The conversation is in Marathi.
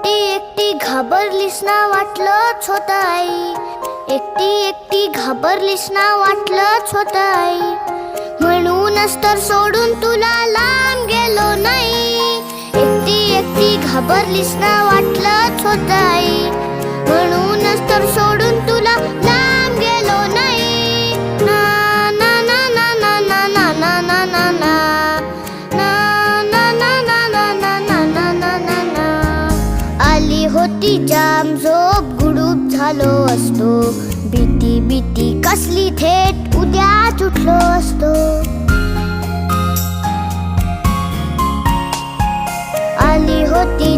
एकटी घाबरलीस ना वाटलंच होत आई, एकटी घाबरलीस ना वाटलंच होत आई. म्हणूनच तर सोडून तुला लांब गेलो नाही. एकटी घाबरलीस ना वाटलंच होत आई, म्हणूनच तर सोडून तुला लांब गेलो नाही. ना ना ना ना ना ना ना ना ना ना ना आली होती जाम झोप, गुडूप झालो असतो. भीती कसली, थेट उद्याच उठलो असतो. आली होती